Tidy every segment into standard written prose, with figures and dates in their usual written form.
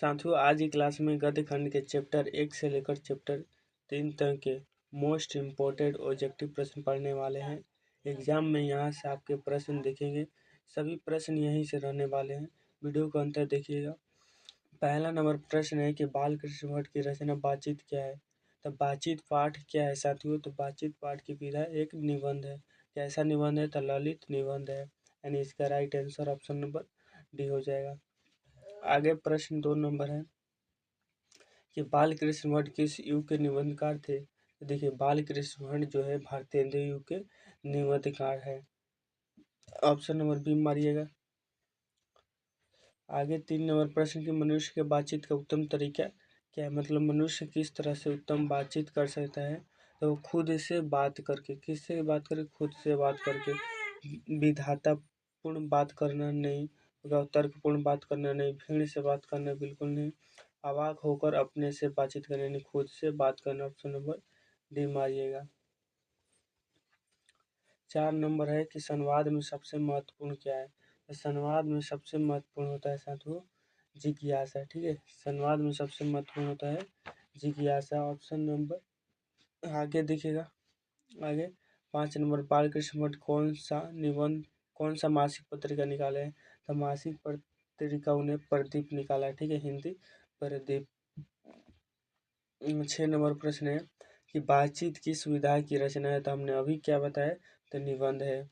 साथियों, आज की क्लास में गद्य खंड के चैप्टर 1 से लेकर चैप्टर 3 तक के मोस्ट इम्पोर्टेंट ऑब्जेक्टिव प्रश्न पढ़ने वाले हैं। एग्जाम में यहाँ से आपके प्रश्न देखेंगे, सभी प्रश्न यहीं से रहने वाले हैं। वीडियो को अंत तक देखिएगा। पहला नंबर प्रश्न है कि बालकृष्ण भट्ट की रचना बातचीत क्या है। तो बातचीत पाठ क्या है साथियों? तो बातचीत पाठ की विधा एक निबंध है। कैसा निबंध है? तो ललित निबंध है, यानी इसका right answer option number D हो जाएगा। आगे प्रश्न 2 नंबर है कि बालकृष्ण भट्ट किस युग के निबंधकार थे। तो देखिए, बालकृष्ण भट्ट जो है भारतेंदु युग के निबंधकार है। ऑप्शन नंबर बी मारिएगा। आगे 3 नंबर प्रश्न की मनुष्य के बातचीत का उत्तम तरीका क्या है, मतलब मनुष्य किस तरह से उत्तम बातचीत कर सकता है। तो खुद से बात करके, किससे बात करके? खुद से बात करके। विधातापूर्ण बात करना नहीं, तर्कपूर्ण बात करना नहीं, भीड़ से बात करना बिल्कुल नहीं, अवाक होकर अपने से बातचीत करना यानी खुद से बात करना। ऑप्शन नंबर डी मारिएगा। 4 नंबर है कि संवाद में सबसे महत्वपूर्ण क्या है। तो संवाद में सबसे महत्वपूर्ण होता है साथियों जिज्ञासा। ठीक है, संवाद में सबसे महत्वपूर्ण होता है जिज्ञासा। ऑप्शन नंबर आगे दिखेगा। आगे 5 नंबर बालकृष्ण भट्ट कौन सा मासिक पत्रिका निकाले हैं। तो मासिक पत्रिका उन्हें प्रदीप निकाला है। ठीक है, हिंदी प्रदीप। 6 नंबर प्रश्न है कि बातचीत की सुविधा की रचना है। तो हमने अभी क्या बताया, तो निबंध है।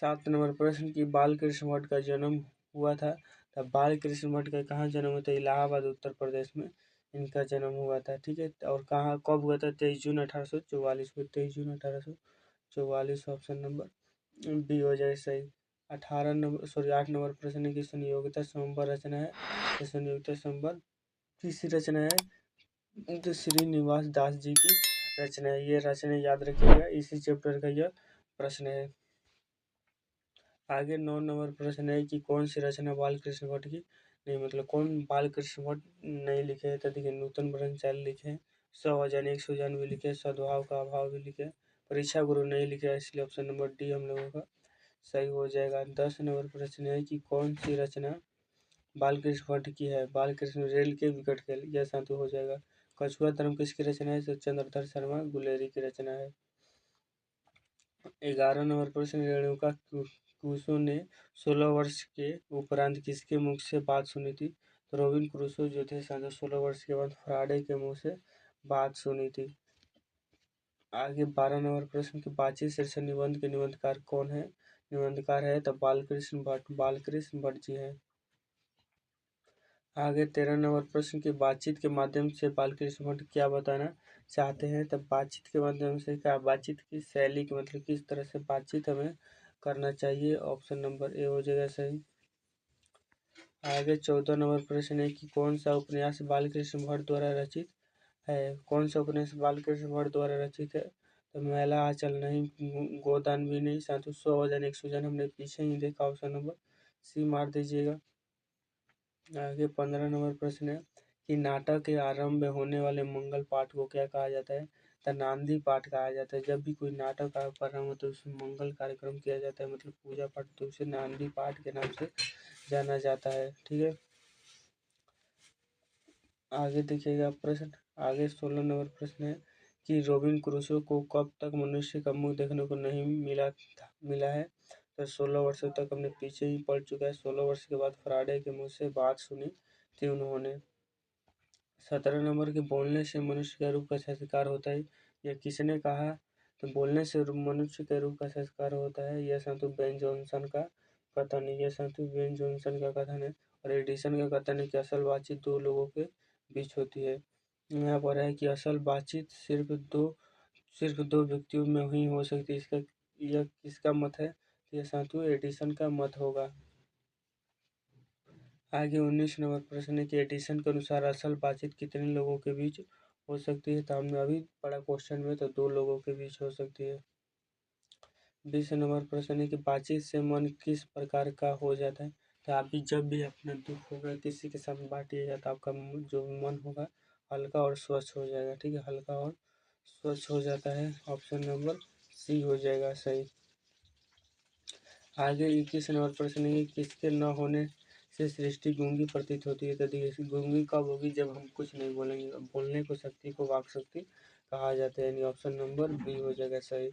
7 नंबर प्रश्न की बालकृष्ण भट्ट का जन्म हुआ था। तब बालकृष्ण भट्ट का कहाँ जन्म हुआ था? इलाहाबाद उत्तर प्रदेश में इनका जन्म हुआ था। ठीक है, और कहाँ कब हुआ था? 23 जून 1844 को। 23 जून 1844 ऑप्शन नंबर बी हो जाए सही। 8 नंबर प्रश्न है कि संयोगिता संबंध रचना है। तो संयोगिता संबंध किसकी रचना है? तो श्रीनिवास दास जी की रचना है। ये रचना याद रखिएगा, इसी चैप्टर का यह प्रश्न है। आगे 9 नंबर प्रश्न है कि कौन सी रचना बालकृष्ण भट्ट की नहीं, मतलब कौन बालकृष्ण भट्ट नहीं लिखे हैं। तो देखिए, नूतन ब्रह्मचारी लिखे हैं, 100 एक सुजान भी लिखे, सद्भाव का अभाव भी लिखे, परीक्षा गुरु नहीं लिखे, इसलिए ऑप्शन नंबर डी हम लोगों का सही हो जाएगा। 10 नंबर प्रश्न है कि कौन सी रचना बालकृष्ण भट्ट की है। बालकृष्ण रेल के विकट खेल, यह सातु हो जाएगा। कछुआ धर्म किसकी रचना है? तो चंद्रधर शर्मा गुलेरी की रचना है। 11 नंबर प्रश्न रेणुका क्रूसो ने 16 वर्ष के उपरांत किसके मुख से बात सुनी थी। तो रोबिन क्रूसो जो थे 16 वर्ष के बाद फ्राडे के मुंह से बात सुनी थी। आगे 12 नंबर प्रश्न की बातचीत शीर्षक निबंध के निबंधकार कौन है। निबंधकार है तो बालकृष्ण भट्ट जी हैं। आगे 13 नंबर प्रश्न की बातचीत के माध्यम से बालकृष्ण भट्ट क्या बताना चाहते हैं। तब बातचीत के माध्यम से क्या, बातचीत की शैली की, मतलब किस तरह से बातचीत हमें करना चाहिए। ऑप्शन नंबर ए हो जाएगा सही। आगे 14 नंबर प्रश्न है कि कौन सा उपन्यास बालकृष्ण भट्ट द्वारा रचित है। कौन सा उपन्यास बालकृष्ण भट्ट द्वारा रचित है। तो मैला आंचल नहीं, गोदान भी नहीं, साथ 100 एक सुजन हमने पीछे ही देखा। ऑप्शन नंबर सी मार दीजिएगा। आगे 15 नंबर प्रश्न है कि नाटक के आरंभ में होने वाले मंगल पाठ को क्या कहा जाता है। तो नांदी पाठ कहा जाता है। जब भी कोई नाटक का प्रारंभ हो तो उसमें मंगल कार्यक्रम किया जाता है, मतलब पूजा पाठ, तो उसे नांदी पाठ के नाम से जाना जाता है। ठीक है, आगे देखिएगा प्रश्न। आगे 16 नंबर प्रश्न है कि रोबिन क्रूसो को कब तक मनुष्य का मुंह देखने को नहीं मिला है। तो 16 वर्षों तक हमने पीछे ही पढ़ चुका है। 16 वर्ष के बाद फ्राडे के मुंह से बात सुनी थी उन्होंने। 17 नंबर के बोलने से मनुष्य का रूप का संस्कार होता है, यह किसने कहा। तो बोलने से मनुष्य के रूप का संस्कार होता है, यह संतु बेन जॉनसन का कथन है। यह संतु बेन जॉनसन का कथन है। और एडिसन का कथन है कि असल बातचीत दो लोगों के बीच होती है। यहाँ पर है कि असल बातचीत सिर्फ दो व्यक्तियों में ही हो सकती है। यह किसका मत है। यह संतु एडिसन का मत होगा। आगे 19 नंबर प्रश्न है कि एडिशन के अनुसार असल बातचीत कितने लोगों के बीच हो सकती है। तो हमने अभी पढ़ा क्वेश्चन में, तो 2 लोगों के बीच हो सकती है। 20 नंबर प्रश्न है कि बातचीत से मन किस प्रकार का हो जाता है। तो आप भी जब भी अपना दुख होगा किसी के साथ बांटिएगा तो आपका जो मन होगा हल्का और स्वच्छ हो जाएगा। ठीक है, हल्का और स्वच्छ हो जाता है। ऑप्शन नंबर सी हो जाएगा सही। आगे 21 नंबर प्रश्न है कि किसके न होने से सृष्टि गूंगी प्रतीत होती है। तो देखिए गूंगी कब होगी, जब हम कुछ नहीं बोलेंगे। बोलने को शक्ति को वाक शक्ति कहा जाता है, यानी ऑप्शन नंबर बी हो जाएगा सही।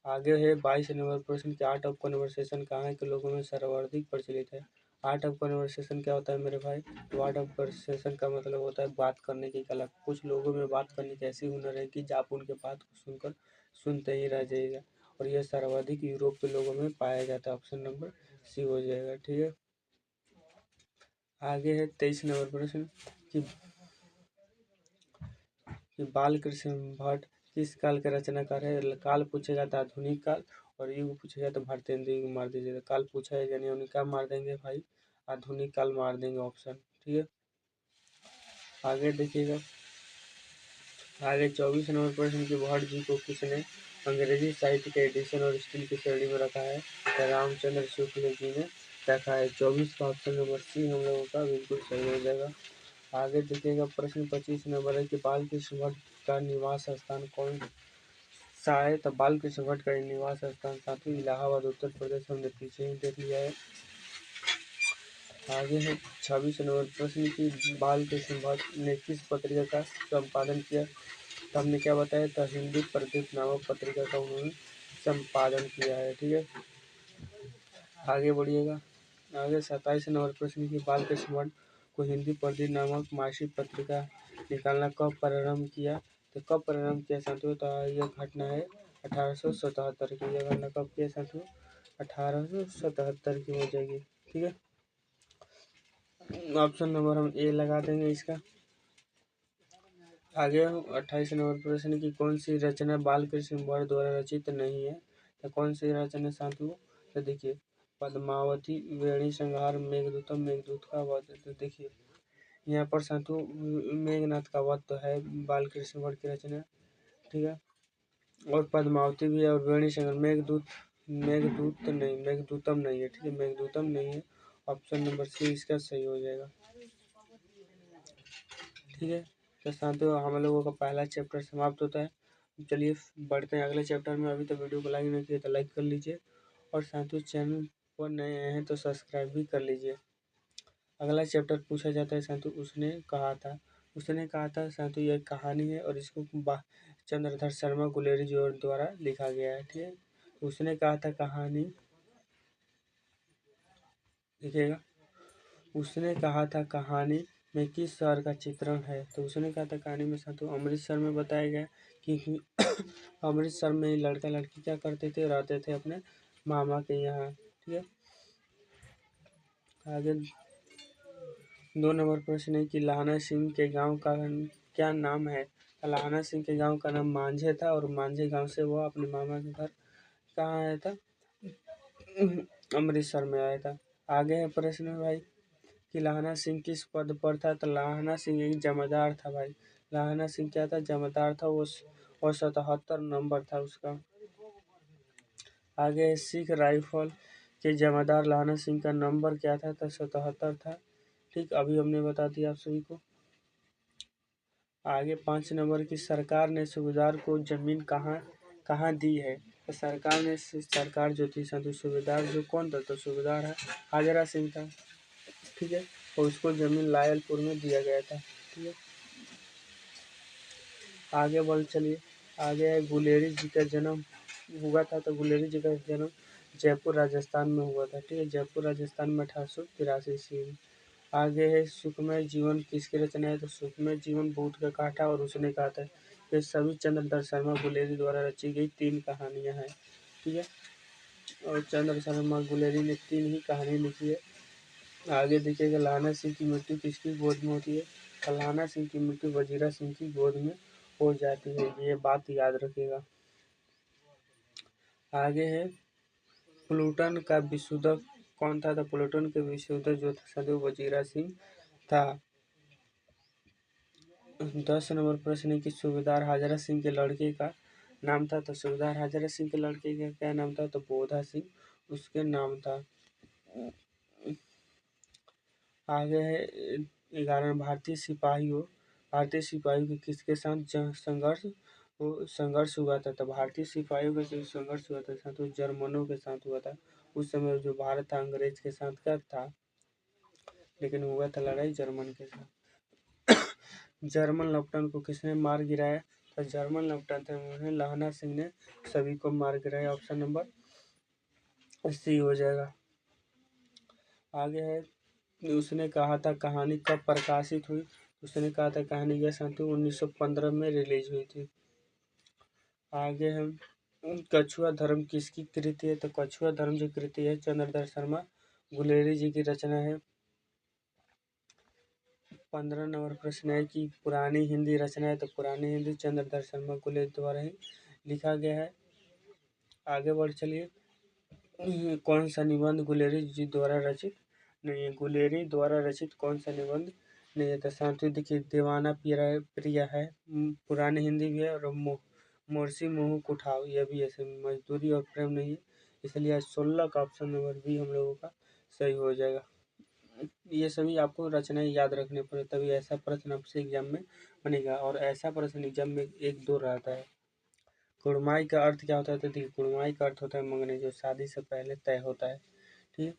आगे है 22 नंबर प्रश्न कि आर्ट ऑफ कन्वर्सेशन कहाँ के लोगों में सर्वाधिक प्रचलित है। आर्ट ऑफ कन्वर्सेशन क्या होता है मेरे भाई? तो आर्ट ऑफ कन्वर्सेशन का मतलब होता है बात करने की कला। कुछ लोगों में बात करने की ऐसी हुनर है कि आप उनके बात को सुनकर सुनते ही रह जाइएगा, और यह सर्वाधिक यूरोप के लोगों में पाया जाता है। ऑप्शन नंबर सी हो जाएगा, ठीक है। आगे है 23 नंबर प्रश्न कि बाल कृष्ण भट्ट किस काल के रचनाकार है। काल पूछेगा तो आधुनिक काल, और युग पूछेगा तो भारतेंदु युग मार दीजिएगा। काल पूछा है यानी उन्हें क्या मार देंगे भाई? आधुनिक काल मार देंगे, ऑप्शन, ठीक है। आगे देखिएगा, आगे 24 नंबर प्रश्न की भट्ट जी को किसने अंग्रेजी साहित्य के एडिशन और स्टील की श्रेणी में रखा है। तो रामचंद्र शुक्ल जी ने रखा है। 24 का ऑप्शन नंबर सी हम लोगों का बिल्कुल सही हो जाएगा। आगे देखिएगा प्रश्न 25 नंबर है कि बाल कृष्ण भट्ट का निवास स्थान कौन सा है। तो बाल कृष्ण भट्ट का निवास स्थान साथी इलाहाबाद उत्तर प्रदेश, हमने पीछे ही देख लिया है। आगे है 26 नंबर प्रश्न की बाल कृष्ण भट्ट ने किस पत्रिका का संपादन किया। तो हमने क्या बताया था, हिंदी प्रदीप नामक पत्रिका का उन्होंने संपादन किया है, ठीक है। आगे बढ़िएगा, आगे 27 नंबर प्रश्न की बाल कृष्ण भट्ट को हिंदी प्रदीप नामक मासिक पत्रिका निकालना कब प्रारंभ किया। तो कब प्रारंभ किया साथियों? तो यह घटना है 1877 की। यह घटना कब किया साथियों? 1877 की हो जाएगी, ठीक है। ऑप्शन नंबर हम ए लगा देंगे इसका। आगे 28 नंबर प्रश्न की कौन सी रचना बाल कृष्ण भट्ट द्वारा रचित नहीं है। तो कौन सी रचना साथियों? तो देखिए पद्मावती, वेणी संहार, मेघदूतम, मेघदूत का वध। तो देखिए यहाँ पर साथियों मेघनाथ का वध तो है बाल कृष्ण भट्ट की रचना, ठीक है। और पद्मावती भी है, और वेणी संहार, मेघदूत, मेघदूत नहीं, मेघदूतम नहीं है, ठीक है, मेघदूतम नहीं है। ऑप्शन नंबर सी इसका सही हो जाएगा, ठीक है। तो साथियों हम लोगों का पहला चैप्टर समाप्त होता है। चलिए बढ़ते हैं अगले चैप्टर में। अभी तो वीडियो को लाइक नहीं किया तो लाइक कर लीजिए, और साथियों चैनल पर नए आए हैं तो सब्सक्राइब भी कर लीजिए। अगला चैप्टर पूछा जाता है साथियों उसने कहा था साथियों यह कहानी है, और इसको चंद्रधर शर्मा गुलेरी जी द्वारा लिखा गया है, ठीक है। उसने कहा था कहानी, देखिएगा, उसने कहा था कहानी में किस शहर का चित्रण है। तो उसने कहा था कहानी में साथियों अमृतसर में बताया गया कि अमृतसर में लड़का लड़की क्या करते थे, रहते थे अपने मामा के यहाँ, ठीक है। आगे 2 नंबर प्रश्न है कि लाहना सिंह के गांव का क्या नाम है। लाहना सिंह के गांव का नाम मांझे था, और मांझे गांव से वो अपने मामा के घर कहाँ आया था, अमृतसर में आया था। आगे है प्रश्न भाई कि लाहना सिंह किस पद पर था। तो लाहना सिंह एक जमादार था भाई। लाहना सिंह क्या था? जमादार था। वो 77 नंबर था उसका। आगे सिख राइफल के जमादार लाहना सिंह का नंबर क्या था? तो 77 था, ठीक, अभी हमने बता दिया आप सभी को। आगे 5 नंबर की सरकार ने सूबेदार को जमीन कहाँ कहाँ दी है। तो सरकार जो थी सूबेदार जो कौन था? तो सूबेदार है हाजरा सिंह था, ठीक है, और उसको जमीन लायलपुर में दिया गया था, ठीक है। आगे बढ़ चलिए, आगे है गुलेरी जी का जन्म हुआ था। तो गुलेरी जी का जन्म जयपुर राजस्थान में हुआ था, ठीक है, जयपुर राजस्थान में 1883 ईस्वी में। आगे है सुखमय जीवन किसकी रचना है। तो सुखमय जीवन बूट का काटा और उसने कहा था। ये सभी चंद्रधर शर्मा गुलेरी द्वारा रची गई 3 कहानियां हैं, ठीक है, और चंद्र शर्मा गुलेरी ने 3 ही कहानी लिखी है। आगे देखिएगा लाना सिंह की मृत्यु किसकी गोद में होती है। तो लाना सिंह की मृत्यु वजीरा सिंह की गोद में हो जाती है, ये बात याद रखिएगा। आगे है प्लूटन का विशोधक कौन था। तो प्लूटन के विशोधक जो था सदैव वजीरा सिंह था। 10 नंबर प्रश्न है कि सूबेदार हाजरा सिंह के लड़के का नाम था। तो सूबेदार हाजरा सिंह के लड़के का क्या नाम था। तो बोधा सिंह उसके नाम था। आगे है 11 भारतीय सिपाहियों के किसके साथ संघर्ष हुआ था। तो भारतीय सिपाहियों का जो संघर्ष हुआ था तो जर्मनों के साथ हुआ था। उस समय जो भारत था अंग्रेज के साथ क्या था, लेकिन हुआ था लड़ाई जर्मन के साथ। जर्मन लेफ्टिनेंट को किसने मार गिराया? तो जर्मन लेफ्टिनेंट लहना सिंह ने सभी को मार गिराया। ऑप्शन नंबर सी हो जाएगा। आगे है, उसने कहा था कहानी कब प्रकाशित हुई? उसने कहा था कहानी यह सन 1915 में रिलीज हुई थी। आगे हम कछुआ धर्म किसकी कृति है? तो कछुआ धर्म जो कृति है चंद्रधर शर्मा गुलेरी जी की रचना है। 15 नंबर प्रश्न है कि पुरानी हिंदी रचना है, तो पुरानी हिंदी चंद्रधर शर्मा गुलेरी द्वारा ही लिखा गया है। आगे बढ़ चलिए, कौन सा निबंध गुलेरी जी द्वारा रचित नहीं है? गुलेरी द्वारा रचित कौन सा निबंध नहीं है? तो साथियों देखिए, दीवाना प्रिया है, पुरानी हिंदी भी है, और मोरसी मुँह कुठाव यह भी ऐसे मजदूरी और प्रेम नहीं है। इसलिए आज 16 का ऑप्शन नंबर बी हम लोगों का सही हो जाएगा। ये सभी आपको रचनाएं याद रखने पड़े, तभी ऐसा प्रश्न आपसे एग्जाम में बनेगा, और ऐसा प्रश्न एग्जाम में 1-2 रहता है। कुड़माई का अर्थ क्या होता है? तो देखिए, कुड़माई का अर्थ होता है मंगने, जो शादी से पहले तय होता है। ठीक है,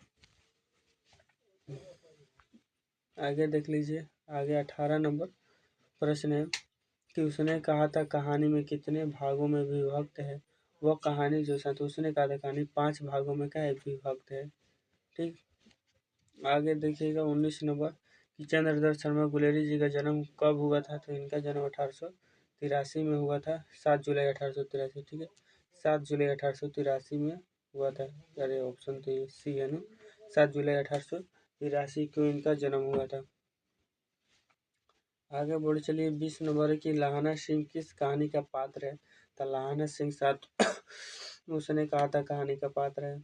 आगे देख लीजिए। आगे 18 नंबर प्रश्न है कि उसने कहा था कहानी में कितने भागों में विभक्त है? वह कहानी जो था, तो उसने कहा था कहानी 5 भागों में क्या है? विभक्त है। ठीक, आगे देखिएगा 19 नंबर कि चंद्रधर शर्मा गुलेरी जी का जन्म कब हुआ था? तो इनका जन्म 1883 में हुआ था, 7 जुलाई 1883। ठीक है, 7 जुलाई 1883 में हुआ था। अरे ऑप्शन तो ये सी है ना, 7 जुलाई 1883 को इनका जन्म हुआ था। आगे बढ़ चलिए, 20 नंबर की लहाना सिंह किस कहानी का पात्र है? तो लहाना सिंह साथ उसने कहा था कहानी का पात्र है।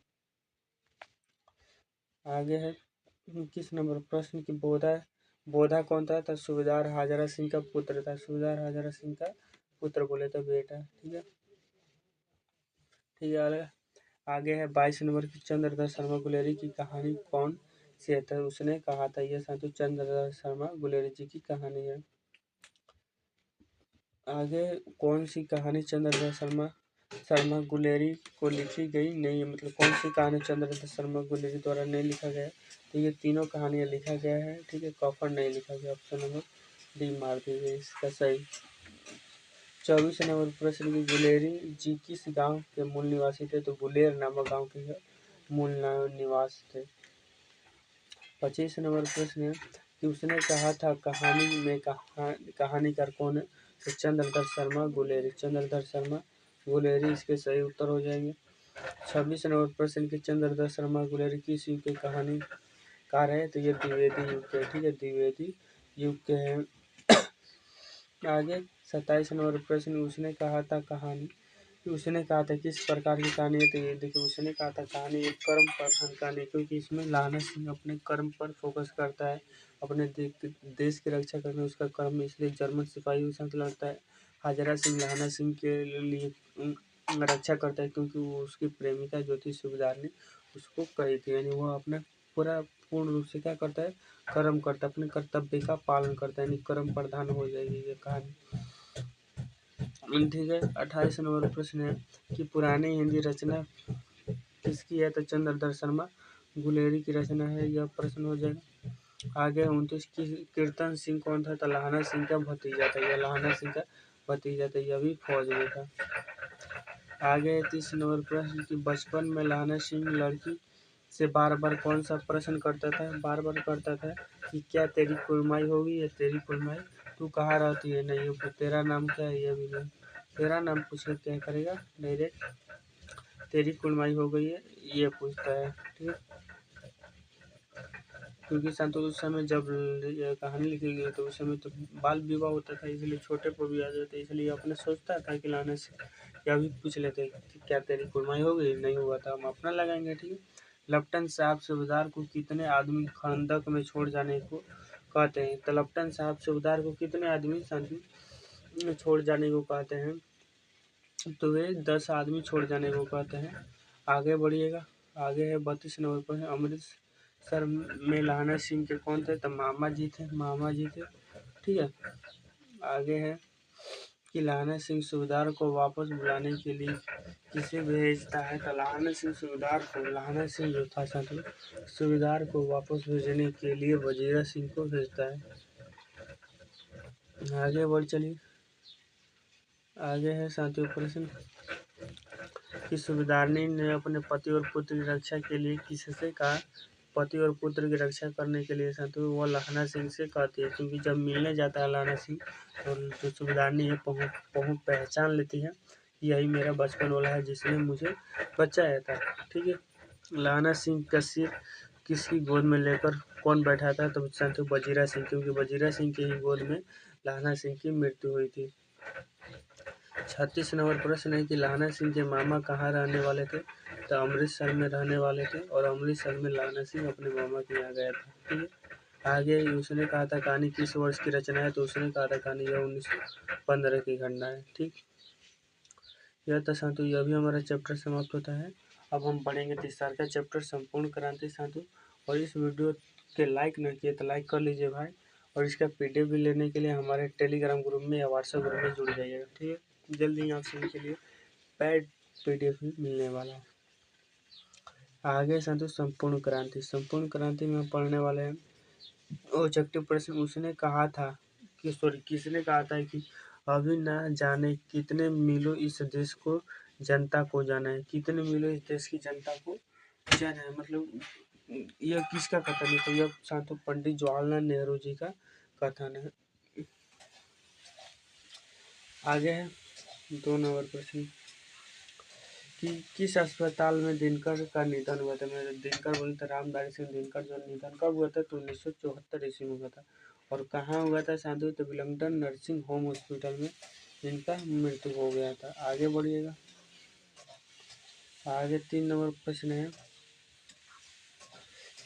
आगे है, किस नंबर प्रश्न की बोधा कौन था? तो सूबेदार हाजरा सिंह का पुत्र था। सूबेदार हाजरा सिंह का पुत्र बोले तो बेटा। ठीक है, ठीक है। आगे है 22 नंबर की चंद्रधर शर्मा गुलेरी की कहानी कौन सी है? तो उसने कहा था यह साधु चंद्रधर शर्मा गुलेरी जी की कहानी है। आगे कौन सी कहानी चंद्रधर शर्मा गुलेरी को लिखी गई नहीं है? मतलब कौन सी कहानी चंद्रधर शर्मा गुलेरी द्वारा नहीं लिखा गया? तो ये तीनों कहानियाँ लिखा गया है। ठीक है, कॉफर नहीं लिखा गया। ऑप्शन नंबर डी मार दीजिए इसका सही। 24 नंबर प्रश्न की गुलेरी जी किस गांव के मूल निवासी थे? तो गुलेर नामक गांव के मूल निवास थे। 25 नंबर प्रश्न है कि उसने कहा था कहानी में कहानीकार कौन है? तो चंद्रधर शर्मा गुलेरी। चंद्रधर शर्मा गुलेरी इसके सही उत्तर हो जाएंगे। 26 नंबर प्रश्न की चंद्रधर शर्मा गुलेरी किस युग के कहानीकार है? तो ये द्विवेदी युग के। ठीक है, द्विवेदी युग के हैं। आगे 27 नंबर प्रश्न, उसने कहा था किस प्रकार की कहानी है? तो ये देखिए, उसने कहा था कहानी एक कर्म प्रधान कहानी, क्योंकि इसमें लहाना सिंह अपने कर्म पर फोकस करता है, अपने देश की रक्षा करने उसका कर्म, इसलिए जर्मन सिपाहियों के साथ लड़ता है। हाजरा सिंह लहाना सिंह के लिए रक्षा करता है, क्योंकि वो उसकी प्रेमिका जो थी सूबेदार ने उसको कही थी, यानी वह अपना पूर्ण रूप से क्या करता है? कर्म करता है, अपने कर्तव्य का पालन करता है, यानी कर्म प्रधान हो जाएगी ये कहानी। ठीक है, 28 नंबर प्रश्न है कि पुरानी हिंदी रचना किसकी है? तो चंद्रधर शर्मा गुलेरी की रचना है, यह प्रश्न हो जाएगा। आगे 29 की कीर्तन सिंह कौन था? तो लहाना सिंह का भतीजा था, यह लहाना सिंह का भतीजा था, यह भी फौज में था। आगे 30 नंबर प्रश्न कि बचपन में लहाना सिंह लड़की से बार बार कौन सा प्रश्न करता था? बार बार करता था कि क्या तेरी कुलमाई होगी? या तेरी कुलमाई तू कहाँ रहती है? नहीं हो, तेरा नाम क्या है? यह भी नहीं, तेरा नाम पूछ कर क्या करेगा? डायरेक्ट तेरी कुलमाई हो गई है ये पूछता है। ठीक है, क्योंकि संतोष उस समय जब ये कहानी लिखी गई तो उस समय तो बाल विवाह होता था, इसलिए छोटे पर भी आ जाते, इसलिए अपने सोचता था कि लाने से क्या भी पूछ लेते कि क्या तेरी कुलमाई हो गई? नहीं हुआ था, हम अपना लगाएंगे। ठीक है, लेफ्टिनेंट साहब सूबेदार को कितने आदमी खंदक में छोड़ जाने को कहते हैं? तो लेफ्टिनेंट साहब सूबेदार को कितने आदमी छोड़ जाने को कहते हैं? तो वे 10 आदमी छोड़ जाने को कहते हैं। आगे बढ़िएगा। आगे है 32 नंबर पर है, अमृतसर में लहाना सिंह के कौन थे? तो मामा जी थे। ठीक है, आगे है कि लाहना सिंह सूबेदार को वापस बुलाने के लिए किसे भेजता है? तो लाहना सिंह जो था साथियों, सूबेदार को वापस भेजने के लिए वजीरा सिंह को भेजता है। आगे बढ़ चलिए। आगे है साथियों प्रश्न कि सूबेदारनी ने अपने पति और पुत्र की रक्षा के लिए किससे कहा? पति और पुत्र की रक्षा करने के लिए साथियों वो लाहना सिंह से कहती है, क्योंकि जब मिलने जाता है लाहना सिंह तो जो सूबेदारनी है पहचान लेती है, यही मेरा बचपन वाला है जिसने मुझे बचाया था। ठीक है। लाहना सिंह का सिर किसकी गोद में लेकर कौन बैठा था? तो साथियों वजीरा सिंह, क्योंकि वजीरा सिंह की ही गोद में लाहना सिंह की मृत्यु हुई थी। 36 नंबर प्रश्न है कि लाहना सिंह के मामा कहाँ रहने वाले थे? तो अमृतसर में रहने वाले थे और अमृतसर में लाहना सिंह अपने मामा के यहाँ गया था। ठीक है। आगे उसने कहा था कहानी किस वर्ष की रचना है? तो उसने कहा था कहानी यह 1915 की घटना है। ठीक, यह था साथियों, यह भी हमारा चैप्टर समाप्त होता है। अब हम पढ़ेंगे तीसरा का चैप्टर संपूर्ण क्रांति साथियों। और इस वीडियो के लाइक न किए तो लाइक कर लीजिए भाई, और इसका पीडीएफ भी लेने के लिए हमारे टेलीग्राम ग्रुप में या व्हाट्सएप ग्रुप में जुड़ जाइएगा। ठीक है, जल्दी ही आप सभी के लिए पैड पीडीएफ भी मिलने वाला है। आगे साथियों संपूर्ण क्रांति में हम पढ़ने वाले हैं ऑब्जेक्टिव प्रश्न। उसने कहा था कि किसने कहा था कि अभी न जाने कितने मीलों इस देश को जनता को जाना है? कितने मीलों इस देश की जनता को जाना है, मतलब यह किसका कथन है? तो यह साथियों पंडित जवाहरलाल नेहरू जी का कथन है। आगे है 2 नंबर प्रश्न कि किस अस्पताल में दिनकर का निधन हुआ था? मेरे दिनकर बोले तो रामधारी सिंह दिनकर जो निधन कब हुआ था? तो 1974 ईस्वी में हुआ था। और कहाँ हुआ था साधु? तो विलिंगटन नर्सिंग होम हॉस्पिटल में इनका मृत्यु हो गया था। आगे बढ़िएगा। आगे 3 नंबर प्रश्न है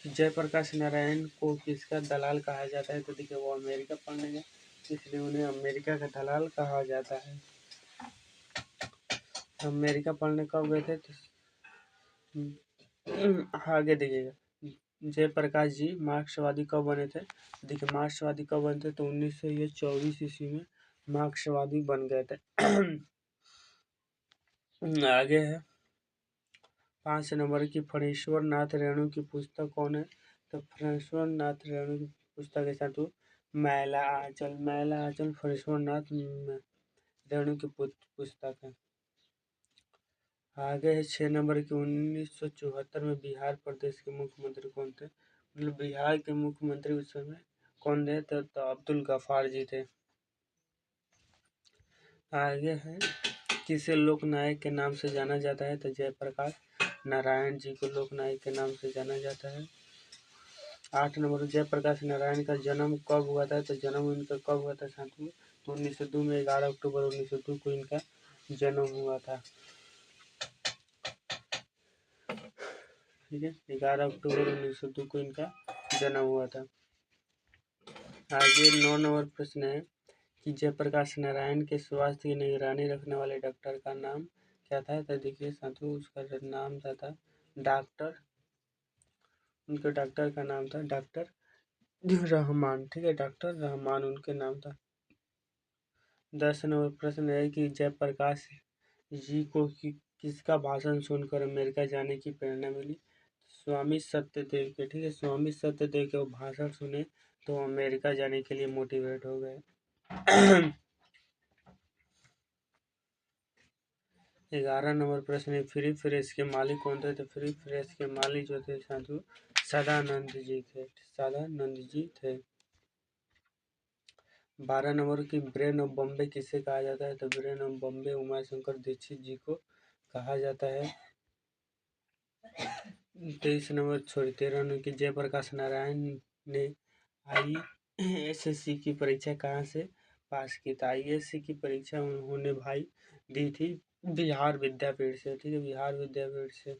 जयप्रकाश नारायण को किसका दलाल कहा जाता है? तो देखिए वो अमेरिका पढ़ने गए, इसलिए उन्हें अमेरिका का दलाल कहा जाता है। अमेरिका पढ़ने कब गए थे? आगे देखिएगा जयप्रकाश जी मार्क्सवादी कब बने थे? देखिए मार्क्सवादी कब बने थे? तो 1924 ईस्वी में मार्क्सवादी बन गए थे। आगे है 5 नंबर की फणीश्वर नाथ रेणु की पुस्तक कौन है? तो फणीश्वर नाथ रेणु की पुस्तक के साथ मैला आंचल फणीश्वर नाथ रेणु की पुस्तक है। आगे है 6 नंबर की 1974 में बिहार प्रदेश के मुख्यमंत्री कौन थे? मतलब बिहार के मुख्यमंत्री उस समय कौन थे? तो अब्दुल गफार जी थे। आगे है किसे लोकनायक के नाम से जाना जाता है? तो जयप्रकाश नारायण जी को लोकनायक के नाम से जाना जाता है। 8 नंबर जयप्रकाश नारायण का जन्म कब हुआ था? तो जन्म इनका कब हुआ था साथियों? तो 1902 में 11 अक्टूबर 1902 को इनका जन्म हुआ था। ठीक है, 11 अक्टूबर 1902 को इनका जन्म हुआ था। आगे 9 नंबर प्रश्न है कि जयप्रकाश नारायण के स्वास्थ्य की निगरानी रखने वाले डॉक्टर का नाम क्या था? तो देखिए साथियों उसका नाम था डॉक्टर, उनके डॉक्टर का नाम था डॉक्टर रहमान। ठीक है, डॉक्टर रहमान उनके नाम था। 10 नंबर प्रश्न है कि जयप्रकाश जी को किसका भाषण सुनकर अमेरिका जाने की प्रेरणा मिली? स्वामी सत्यदेव के। ठीक है, स्वामी सत्यदेव के वो भाषण सुने तो अमेरिका जाने के लिए मोटिवेट हो गए। 11 नंबर प्रश्न है फ्री प्रेस के मालिक कौन थे? तो फ्री प्रेस के मालिक जो थे साधु सदानंद जी थे। सदानंद जी थे। 12 नंबर की ब्रेन ऑफ बॉम्बे किसे कहा जाता है? तो ब्रेन ऑफ बॉम्बे उमाशंकर दीक्षित जी को कहा जाता है। 23 नंबर 13 नंबर की जयप्रकाश नारायण ने IASC की परीक्षा कहाँ से पास की था? IASC की परीक्षा उन्होंने भाई दी थी बिहार विद्यापीठ से। ठीक है, बिहार विद्यापीठ से।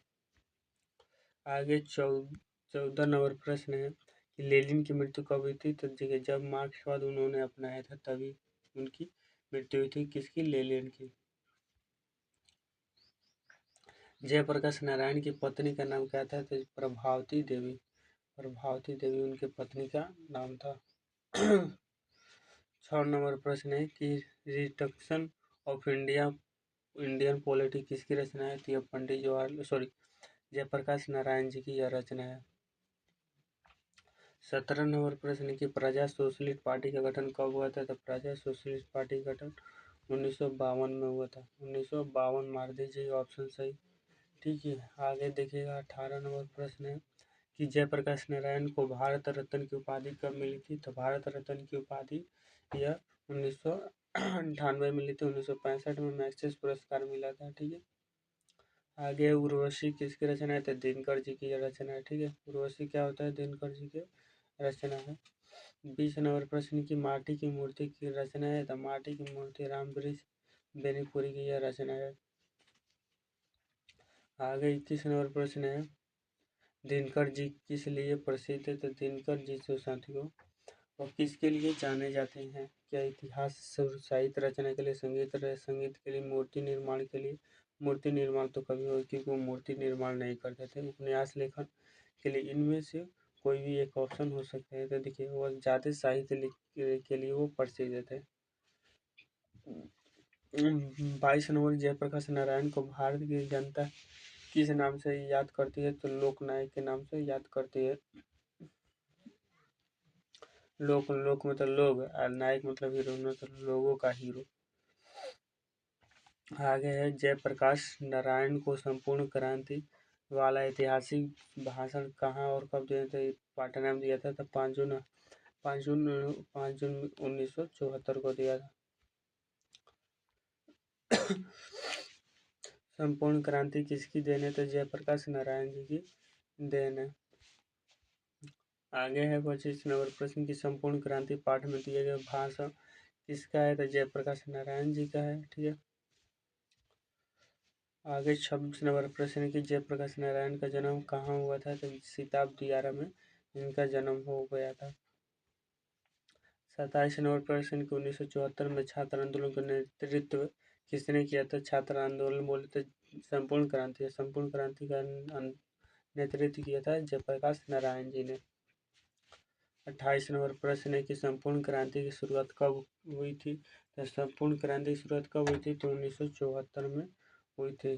आगे 14 नंबर प्रश्न है कि लेनिन की मृत्यु कब हुई थी? तो देखिए जब मार्क्सवाद उन्होंने अपनाया था तभी उनकी मृत्यु हुई थी। किसकी? लेनिन की। जयप्रकाश नारायण की पत्नी का नाम क्या था? तो प्रभावती देवी। प्रभावती देवी उनके पत्नी का नाम था। 6 नंबर प्रश्न है कि reduction of India Indian polity किसकी रचना है? तो यह पंडित जयप्रकाश नारायण जी की यह रचना है। 17 नंबर प्रश्न की प्रजा सोशलिस्ट पार्टी का गठन कब हुआ था? तो प्रजा सोशलिस्ट पार्टी का गठन 1952 में हुआ था। 1952 मार दीजिए, ऑप्शन सही। ठीक है, आगे देखिएगा 18 नंबर प्रश्न है कि जयप्रकाश नारायण को भारत रत्न की उपाधि कब मिली थी? तो भारत रत्न की उपाधि यह 1998 में मिली थी। 1965 में मैग्सेसे पुरस्कार मिला था। ठीक है, आगे उर्वशी किसकी रचना है? तो दिनकर जी की रचना है। ठीक है, उर्वशी क्या होता है? दिनकर जी की रचना है। 20 नंबर प्रश्न की माटी की मूर्ति की रचना है? तो माटी की मूर्ति रामवृक्ष बेनीपुरी की यह रचना है। आगे 21 नंबर प्रश्न है दिनकर जी किस लिए प्रसिद्ध है? तो दिनकर जी जो साथियों और किसके लिए जाने जाते हैं? क्या इतिहास, साहित्य रचना के लिए, संगीत के लिए, मूर्ति निर्माण के लिए? मूर्ति निर्माण तो कभी हो, क्योंकि वो मूर्ति निर्माण नहीं करते थे, उपन्यास लेखन के लिए। इनमें से कोई भी एक ऑप्शन हो सकता है। तो देखिए वो ज़्यादा साहित्य के लिए वो प्रसिद्ध थे। 22 नंबर जयप्रकाश नारायण को भारत की जनता किस नाम से याद करती है? तो लोकनायक के नाम से याद करती है। लोक मतलब लोग और नायक मतलब हीरो, मतलब लोगों का हीरो। आगे है जयप्रकाश नारायण को संपूर्ण क्रांति वाला ऐतिहासिक भाषण कहाँ और कब दिया था? पटना में दिया था। तो 5 जून 1974 को दिया था। संपूर्ण क्रांति किसकी देन है? तो जयप्रकाश नारायण जी की देन है। आगे है 25 नंबर प्रश्न की संपूर्ण क्रांति पाठ में दिया गया भाषण किसका है? तो जयप्रकाश नारायण जी का है। ठीक है, आगे 26 नंबर प्रश्न की जयप्रकाश नारायण का जन्म कहाँ हुआ था? तो सीताब दियारा में इनका जन्म हो गया था। 27 नंबर प्रश्न की 1974 में छात्र आंदोलन का नेतृत्व किसने किया था? छात्र आंदोलन बोले तो संपूर्ण क्रांति है। संपूर्ण क्रांति का नेतृत्व किया था जयप्रकाश नारायण जी ने। 28 नंबर प्रश्न है कि संपूर्ण क्रांति की शुरुआत कब हुई थी? तो संपूर्ण क्रांति की शुरुआत कब हुई थी? तो 1974 में हुई थी।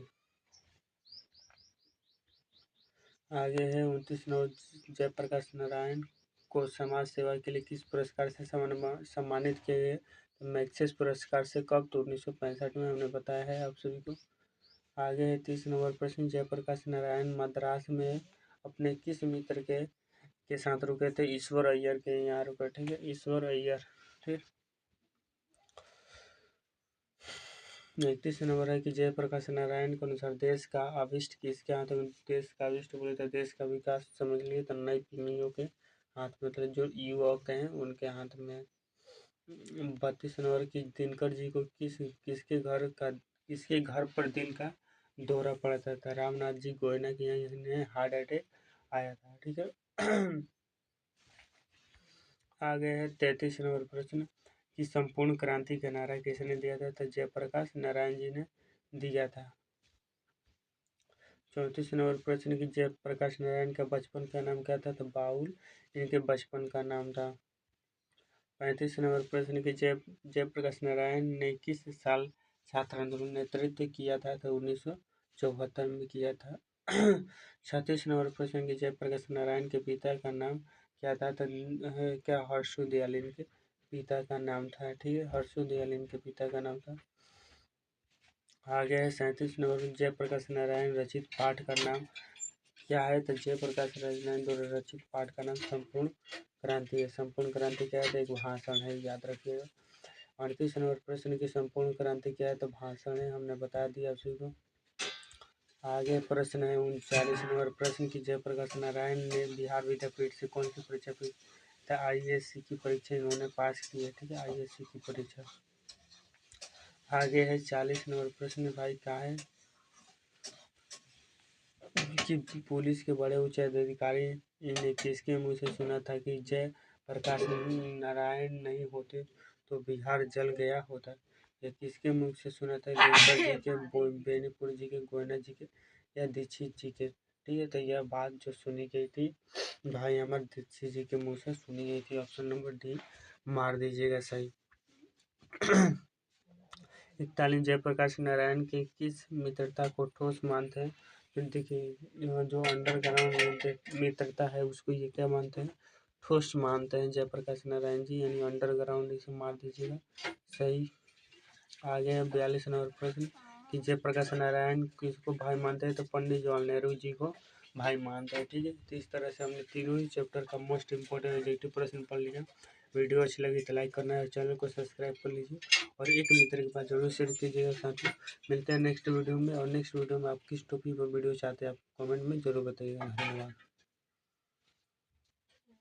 आगे है 29 नंबर जयप्रकाश नारायण को समाज सेवा के लिए किस पुरस्कार से सम्मानित किया गया? तो मैग्सेसे पुरस्कार से। कब? तो 1965 में, हमने बताया है आप सभी को। आगे है 30 नंबर प्रश्न जयप्रकाश नारायण मद्रास में अपने किस मित्र के साथ रुके थे? ईश्वर अय्यर के यहाँ रुके। ठीक है, ईश्वर अय्यर। ठीक, 31 नंबर है कि जयप्रकाश नारायण के अनुसार देश का अभिष्ट किसके हाथ में? देश का अभिष्ट बोले तो देश का विकास समझ लिए तो नई पीढ़ियों के हाथ, मतलब जो युवक हैं उनके हाथ में। 32 नंबर की दिनकर जी को किसके घर पर दिल का दौरा पड़ा था? रामनाथ जी गोयना के यहाँ इन्हें हार्ट अटैक आया था। ठीक है, आगे है 33 नंबर प्रश्न कि संपूर्ण क्रांति का नारा किसने दिया था? तो जयप्रकाश नारायण जी ने दिया था। 34 नंबर प्रश्न की जयप्रकाश नारायण का बचपन का नाम क्या था? तो बाउल इनके बचपन का नाम था। 35 नंबर प्रश्न की जयप्रकाश नारायण ने किस साल छात्र आंदोलन नेतृत्व किया था? तो 1974 में किया था। 36 नंबर प्रश्न की जयप्रकाश नारायण के पिता का नाम क्या था? तो क्या हर्षु दयाल इनके पिता का नाम था। ठीक है, हर्षु दयाल इनके पिता का नाम था। आगे है 37 नंबर जयप्रकाश नारायण रचित पाठ का नाम क्या है? तो जयप्रकाश नारायण द्वारा रचित पाठ का नाम संपूर्ण क्रांति है। संपूर्ण क्रांति क्या है? तो एक भाषण है, याद रखिएगा। 38 नंबर प्रश्न की संपूर्ण क्रांति क्या है? तो भाषण है, हमने बता दिया आप सभी को। आगे प्रश्न है 39 नंबर प्रश्न की जयप्रकाश नारायण ने बिहार विद्यापीठ से कौन सी परीक्षा की? तो IAS की परीक्षा इन्होंने पास की है। ठीक है, IAS की परीक्षा। आगे है 40 नंबर प्रश्न भाई क्या है कि पुलिस के बड़े उच्च अधिकारी ने किसके मुंह से सुना था कि जयप्रकाश नारायण नहीं होते तो बिहार जल गया होता? ये किसके मुंह से सुना था? दिनकर जी के, बेनीपुर जी के, गोयना जी के या दीक्षित जी के? ठीक है, तो यह बात जो सुनी गई थी भाई अमर दीक्षित जी के मुंह से सुनी गई थी। ऑप्शन नंबर डी मार दीजिएगा सही। 41 जयप्रकाश नारायण की किस मित्रता को ठोस मानते हैं? तो देखिए जो अंडरग्राउंड मित्रता है उसको ये क्या मानते हैं? ठोस मानते हैं जयप्रकाश नारायण जी, यानी अंडरग्राउंड इसे मार दीजिएगा। सही। आगे है 42 नंबर प्रश्न कि जयप्रकाश नारायण किसको भाई मानते हैं? तो पंडित जवाहरलाल नेहरू जी को भाई मानते हैं। ठीक है, तो इस तरह से हमने तीनों ही चैप्टर का मोस्ट इंपॉर्टेंट एडिटिव प्रश्न पढ़ लिया। वीडियो अच्छी लगी तो लाइक करना है और चैनल को सब्सक्राइब कर लीजिए और एक मित्र के पास जरूर शेयर कीजिएगा साथियों। मिलते हैं नेक्स्ट वीडियो में, और नेक्स्ट वीडियो में आप किस टॉपिक पर वीडियो चाहते हैं आप कमेंट में जरूर बताइएगा। धन्यवाद।